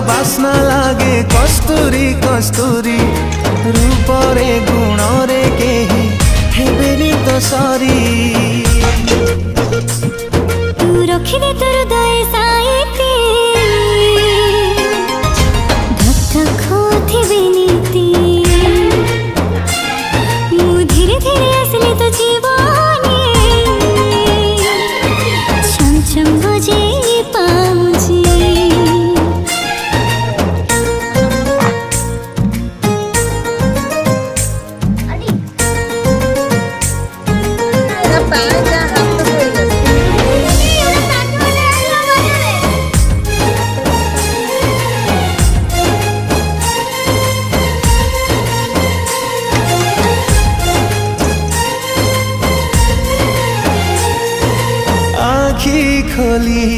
बास्ना लागे कस्तूरी कस्तूरी रूपरे गुणरे केही हेबेनी तो सरी तू रखिदे तोर हृदय साइती धक धक होथिबे नीति मु धीरे धीरे आसले तो जीवनी छम छम बजे पाउजी आँखी खोली।